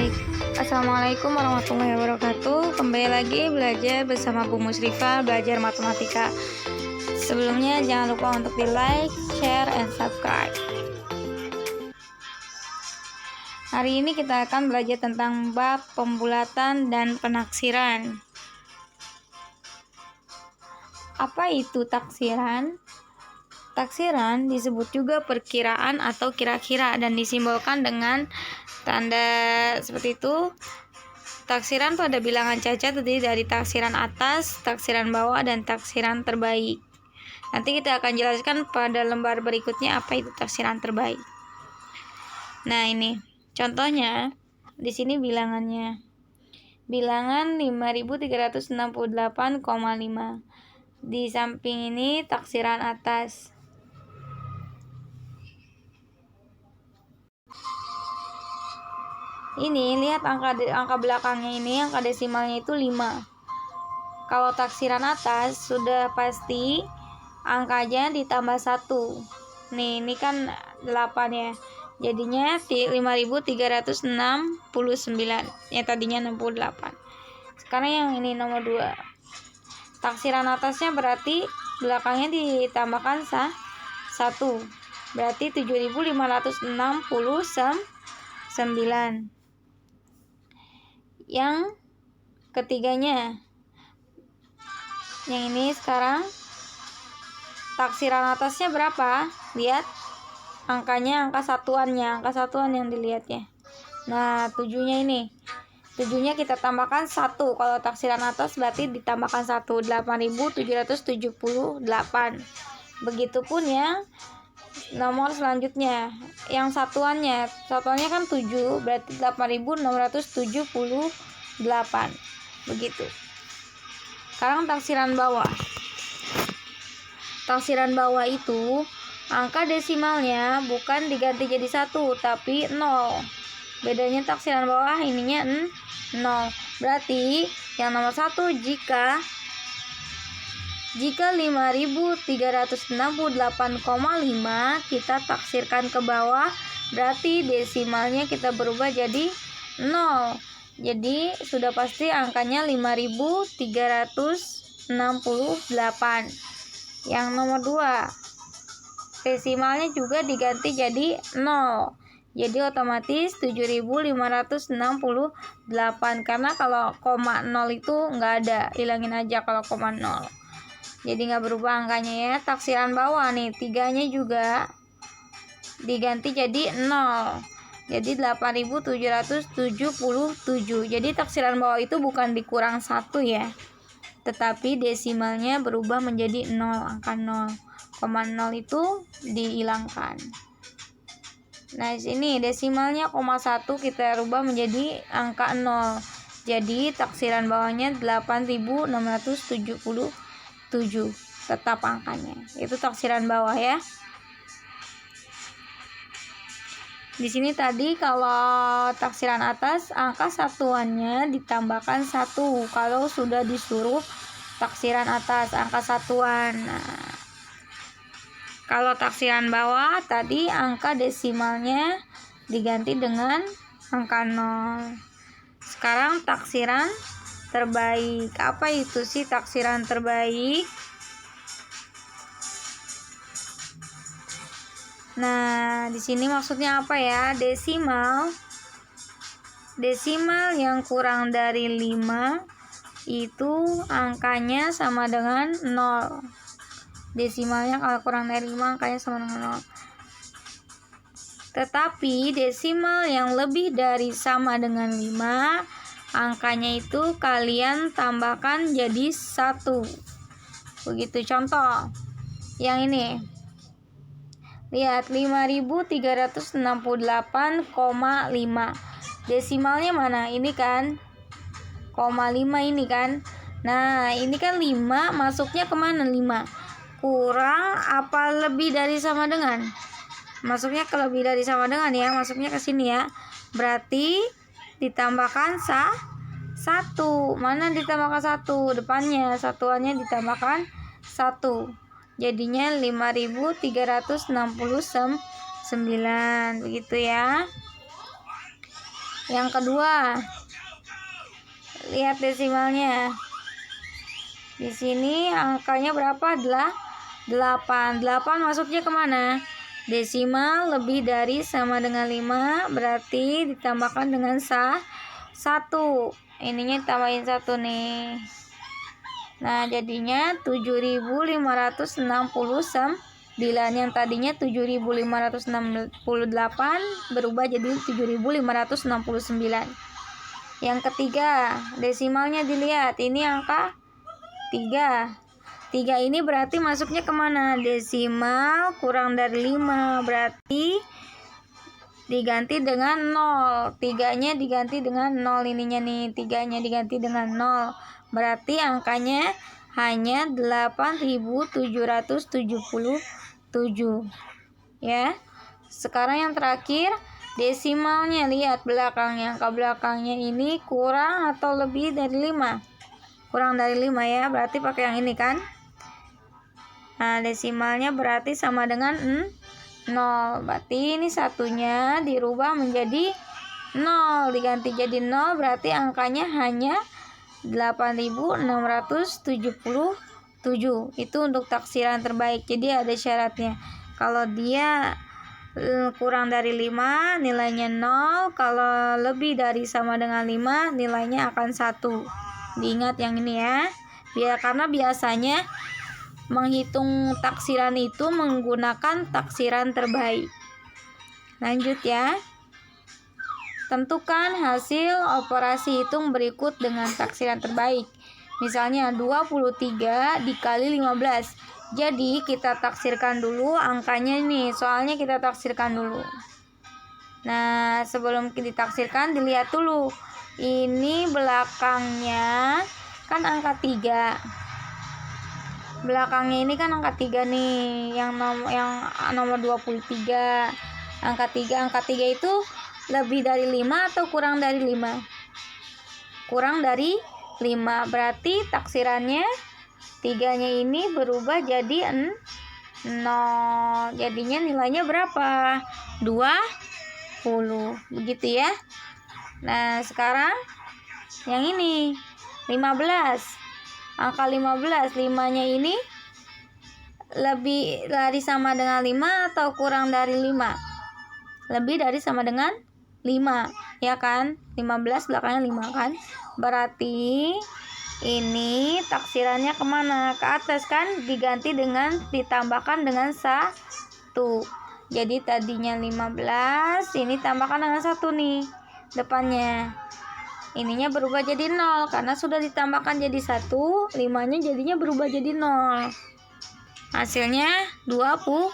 Baik, Assalamualaikum warahmatullahi wabarakatuh. Kembali lagi belajar bersama Bu Musrifah, belajar matematika. Sebelumnya jangan lupa untuk di like, share, and subscribe. Hari ini kita akan belajar tentang bab pembulatan dan penaksiran. Apa itu taksiran? Taksiran disebut juga perkiraan atau kira-kira dan disimbolkan dengan tanda seperti itu. Taksiran pada bilangan cacat terdiri dari taksiran atas, taksiran bawah, dan taksiran terbaik. Nanti kita akan jelaskan pada lembar berikutnya apa itu taksiran terbaik. Nah, ini contohnya di sini bilangannya. Bilangan 5368,5. Di samping ini taksiran atas. Ini lihat angka belakangnya ini, angka desimalnya itu 5. Kalau taksiran atas sudah pasti angkanya ditambah 1. Nih, ini kan 8 ya. Jadinya 5369. Ya tadinya 68. Sekarang yang ini nomor 2. Taksiran atasnya berarti belakangnya ditambahkan 1. Berarti 7569. Yang ketiganya, yang ini sekarang taksiran atasnya berapa? Lihat angkanya, angka satuan yang dilihatnya. Nah, 7-nya ini, 7-nya kita tambahkan 1. Kalau taksiran atas berarti ditambahkan 1, 8778. Begitupun ya nomor selanjutnya, yang satuannya kan 7, berarti 8678. Begitu. Sekarang taksiran bawah. Taksiran bawah itu angka desimalnya bukan diganti jadi 1 tapi 0. Bedanya taksiran bawah ininya 0. Berarti yang nomor 1 jika 5368,5 kita taksirkan ke bawah, berarti desimalnya kita berubah jadi 0. Jadi sudah pasti angkanya 5368. Yang nomor 2 desimalnya juga diganti jadi 0. Jadi otomatis 7568, karena kalau koma 0 itu nggak ada, hilangin aja kalau koma 0. Jadi nggak berubah angkanya ya. Taksiran bawah nih, 3-nya juga diganti jadi 0. Jadi 8777. Jadi taksiran bawah itu bukan dikurang 1 ya, tetapi desimalnya berubah menjadi 0, angka 0. Koma 0 itu dihilangkan. Nah, di sini desimalnya koma 1 kita rubah menjadi angka 0. Jadi taksiran bawahnya 8677. Tetap angkanya. Itu taksiran bawah ya. Di sini tadi kalau taksiran atas angka satuannya ditambahkan 1 kalau sudah disuruh taksiran atas angka satuan. Nah, kalau taksiran bawah tadi angka desimalnya diganti dengan angka 0. Sekarang taksiran terbaik. Apa itu sih taksiran terbaik? Nah, di sini maksudnya apa ya? Desimal yang kurang dari 5 itu angkanya sama dengan 0. Desimalnya kalau kurang dari 5 angkanya sama dengan 0. Tetapi desimal yang lebih dari sama dengan 5, angkanya itu kalian tambahkan jadi 1. Begitu. Contoh yang ini, lihat 5368,5. Desimalnya mana? Ini kan koma 5 ini kan. Nah, ini kan 5 masuknya kemana? 5 kurang apa lebih dari sama dengan? Masuknya ke lebih dari sama dengan ya, masuknya ke sini ya. Berarti ditambahkan 1. Mana ditambahkan 1? Depannya, satuannya ditambahkan 1. Jadinya 5369. Begitu ya. Yang kedua, lihat desimalnya. Di sini angkanya berapa? 8. 8 masuknya kemana? Desimal lebih dari sama dengan 5, berarti ditambahkan dengan 1. Ininya tambahin 1 nih. Nah, jadinya 7.569. Yang tadinya 7.568 berubah jadi 7.569. Yang ketiga, desimalnya dilihat. Ini angka 3. 3 ini berarti masuknya kemana? Desimal kurang dari 5, berarti diganti dengan 0. 3-nya diganti dengan 0, ininya nih, 3-nya diganti dengan 0. Berarti angkanya hanya 8.777. Ya. Sekarang yang terakhir, desimalnya, lihat belakangnya. Angka belakangnya ini kurang atau lebih dari 5? Kurang dari 5 ya, berarti pakai yang ini kan. Nah, desimalnya berarti sama dengan 0. Berarti ini satunya dirubah menjadi 0, diganti jadi 0, berarti angkanya hanya 8.677. Itu untuk taksiran terbaik. Jadi ada syaratnya. Kalau dia kurang dari 5, nilainya 0. Kalau lebih dari sama dengan 5, nilainya akan 1. Diingat yang ini ya. Karena biasanya menghitung taksiran itu menggunakan taksiran terbaik. Lanjut ya. Tentukan hasil operasi hitung berikut dengan taksiran terbaik. Misalnya 23 dikali 15. Jadi kita taksirkan dulu angkanya nih. Soalnya kita taksirkan dulu. Nah, sebelum ditaksirkan dilihat dulu. Ini belakangnya kan angka 3. Belakangnya ini kan angka 3 nih. Yang nomor 23. Angka 3 itu lebih dari 5 atau kurang dari 5? Kurang dari 5. Berarti taksirannya 3-nya ini berubah jadi 0. Jadinya nilainya berapa? 20. Begitu ya. Nah, sekarang yang ini 15. Angka 15, 5-nya ini lebih dari sama dengan 5 atau kurang dari 5? Lebih dari sama dengan 5, ya kan? 15 belakangnya 5 kan? Berarti ini taksirannya kemana? Ke atas kan? Diganti dengan, ditambahkan dengan 1. Jadi tadinya 15, ini tambahkan dengan 1 nih depannya. Ininya berubah jadi 0 karena sudah ditambahkan jadi 1. 5-nya jadinya berubah jadi 0. Hasilnya 20.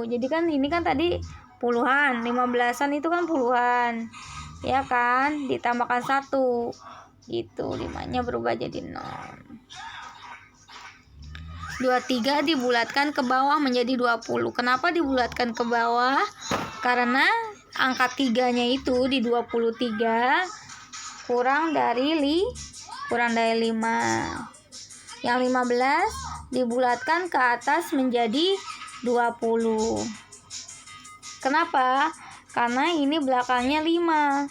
Jadi kan ini kan tadi puluhan, 15-an itu kan puluhan, ya kan, ditambahkan 1 gitu, 5-nya berubah jadi 0. 23 dibulatkan ke bawah menjadi 20. Kenapa dibulatkan ke bawah? Karena angka 3-nya itu di 23 kurang dari 5. Yang 15 dibulatkan ke atas menjadi 20. Kenapa? Karena ini belakangnya 5.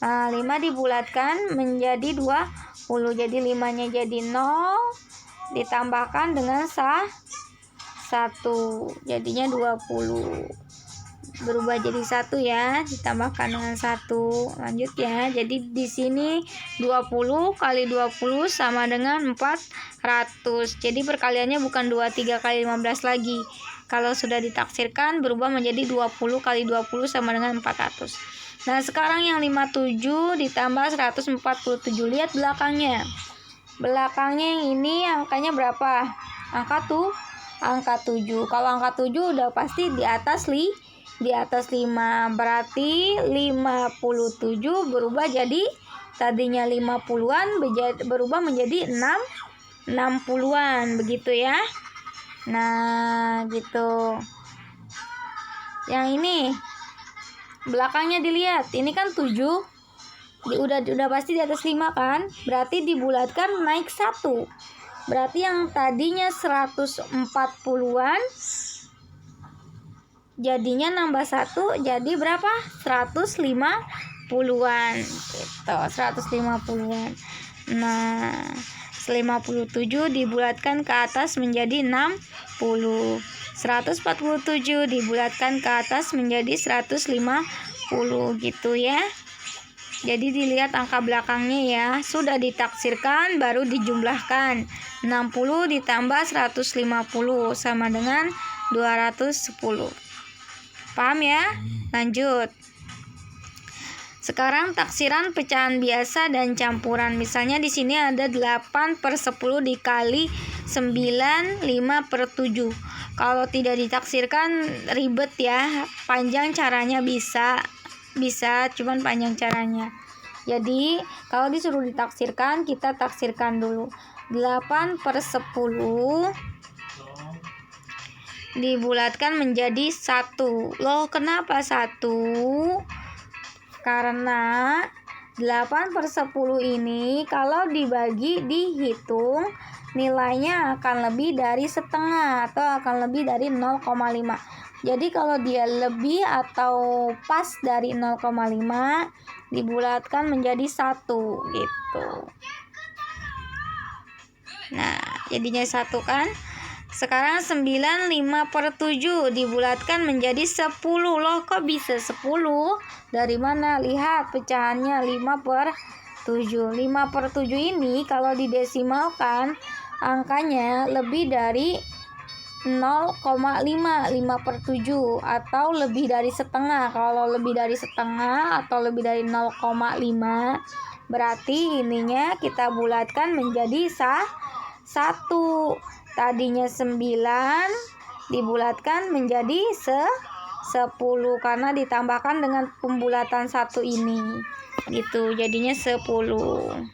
Nah, 5 dibulatkan menjadi 20. Jadi 5-nya jadi 0. Ditambahkan dengan 1. Jadinya 20. Berubah jadi 1 ya. Ditambahkan dengan 1. Lanjut ya. Jadi di sini 20 kali 20 sama dengan 400. Jadi perkaliannya bukan 23 kali 15 lagi. Kalau sudah ditaksirkan berubah menjadi 20 kali 20 sama dengan 400. Nah, sekarang yang 57 ditambah 147. Lihat belakangnya. Belakangnya yang ini angkanya berapa? Angka 7. Kalau angka 7 udah pasti di atas 5. Berarti 57 berubah jadi tadinya 50-an berubah menjadi 60-an. Begitu ya. Nah, gitu. Yang ini belakangnya dilihat. Ini kan 7. Udah pasti di atas 5 kan? Berarti dibulatkan naik 1. Berarti yang tadinya 140-an jadinya nambah 1 jadi berapa? 150. 50-an gitu, 150-an. Nah, 57 dibulatkan ke atas menjadi 60. 147 dibulatkan ke atas menjadi 150 gitu ya. Jadi dilihat angka belakangnya ya. Sudah ditaksirkan baru dijumlahkan. 60 ditambah 150 sama dengan 210. Paham ya? Lanjut. Sekarang taksiran pecahan biasa dan campuran. Misalnya di sini ada 8/10 dikali 9, 5/7. Kalau tidak ditaksirkan ribet ya. Panjang caranya bisa, cuman panjang caranya. Jadi kalau disuruh ditaksirkan, kita taksirkan dulu. 8/10 dibulatkan menjadi 1. Loh, kenapa 1? Karena 8/10 ini kalau dibagi dihitung nilainya akan lebih dari setengah atau akan lebih dari 0,5. Jadi kalau dia lebih atau pas dari 0,5 dibulatkan menjadi 1 gitu. Nah, jadinya 1 kan? Sekarang 9, 5/7 dibulatkan menjadi 10. Loh, kok bisa 10? Dari mana? Lihat pecahannya 5/7. 5/7 ini kalau didesimalkan angkanya lebih dari 0,5. 5/7 atau lebih dari setengah. Kalau lebih dari setengah atau lebih dari 0,5 berarti ininya kita bulatkan menjadi 1. Tadinya 9 dibulatkan menjadi 10 karena ditambahkan dengan pembulatan 1 ini. Gitu, jadinya 10.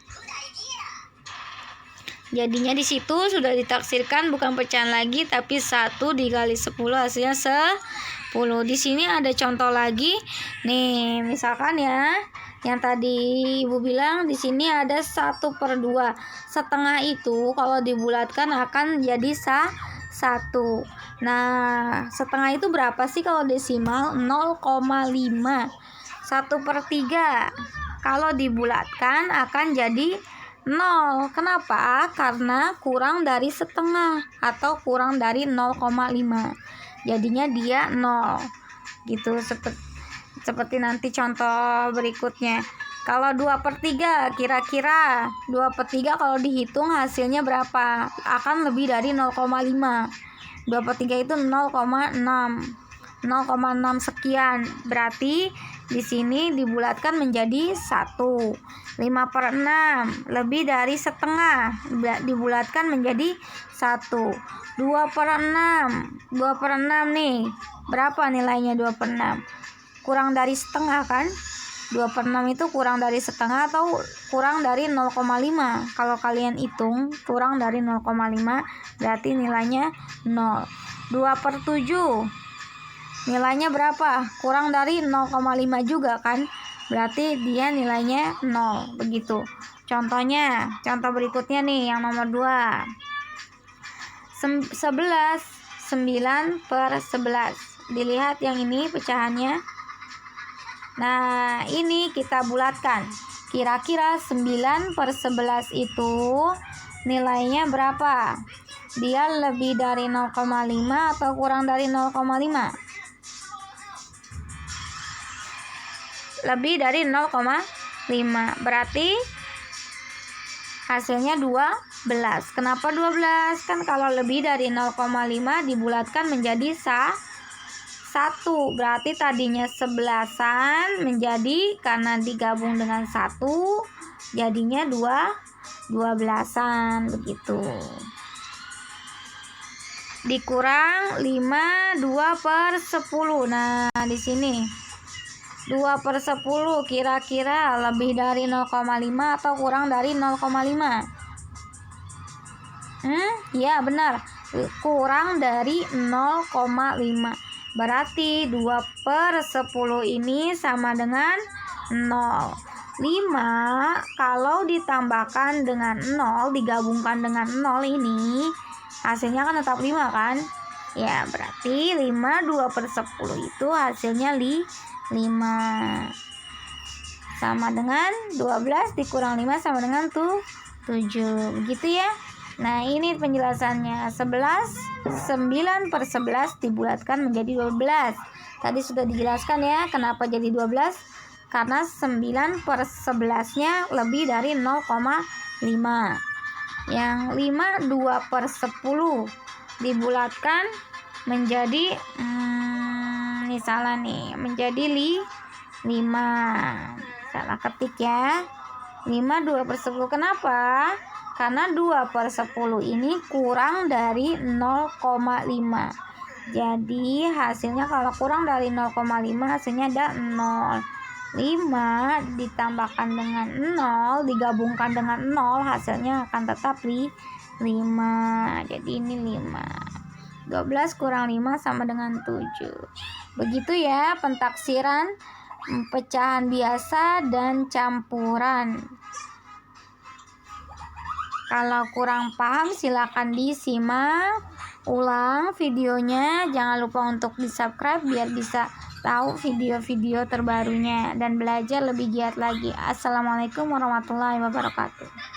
Jadinya di situ sudah ditaksirkan bukan pecahan lagi tapi 1 dikali 10 hasilnya 10. Di sini ada contoh lagi. Nih, misalkan ya, yang tadi Ibu bilang di sini ada 1/2. Setengah itu kalau dibulatkan akan jadi 1. Nah, setengah itu berapa sih kalau desimal? 0,5. 1/3 kalau dibulatkan akan jadi 0. Kenapa? Karena kurang dari setengah atau kurang dari 0,5. Jadinya dia 0. Gitu, seperti nanti contoh berikutnya. Kalau 2/3 kira-kira 2/3 kalau dihitung hasilnya berapa? Akan lebih dari 0,5. 2/3 itu 0,6. 0,6 sekian. Berarti di sini dibulatkan menjadi 1. 5/6 lebih dari setengah dibulatkan menjadi 1. 2/6. 2/6 nih. Berapa nilainya 2/6? Kurang dari setengah kan? 2/6 itu kurang dari setengah atau kurang dari 0,5. Kalau kalian hitung kurang dari 0,5 berarti nilainya 0. 2/7 nilainya berapa? Kurang dari 0,5 juga kan? Berarti dia nilainya 0. Begitu. Contohnya, contoh berikutnya nih yang nomor 2. 11, 9/11. Dilihat yang ini pecahannya. Nah, ini kita bulatkan. Kira-kira 9/11 itu nilainya berapa? Dia lebih dari 0,5 atau kurang dari 0,5? Lebih dari 0,5. Berarti hasilnya 12. Kenapa 12? Kan kalau lebih dari 0,5 dibulatkan menjadi 1. Berarti tadinya 11-an menjadi, karena digabung dengan 1 jadinya 12-an begitu. Dikurang 5, 2/10. Nah, di sini 2/10 kira-kira lebih dari 0,5 atau kurang dari 0,5? Ya benar, kurang dari 0,5. Berarti 2/10 ini sama dengan 0. 5 kalau ditambahkan dengan 0, digabungkan dengan 0 ini hasilnya kan tetap 5 kan? Ya, berarti 5 2/10 itu hasilnya 5. sama dengan 12 dikurang 5 sama dengan 7. Begitu ya. Nah, ini penjelasannya. 9 per 11 dibulatkan menjadi 12. Tadi sudah dijelaskan ya kenapa jadi 12. Karena 9 per 11-nya lebih dari 0,5. Yang 5 2 per 10 dibulatkan menjadi ini salah nih, menjadi 5. Salah ketik ya. 5 2 per 10. Kenapa? Karena 2 per 10 ini kurang dari 0,5. Jadi hasilnya kalau kurang dari 0,5 hasilnya ada 0. 5 ditambahkan dengan 0 digabungkan dengan 0 hasilnya akan tetap 5. Jadi ini 5. 12 kurang 5 sama dengan 7. Begitu ya pentaksiran, pecahan biasa dan campuran. Kalau kurang paham silakan disimak ulang videonya. Jangan lupa untuk di-subscribe biar bisa tahu video-video terbarunya dan belajar lebih giat lagi. Assalamualaikum warahmatullahi wabarakatuh.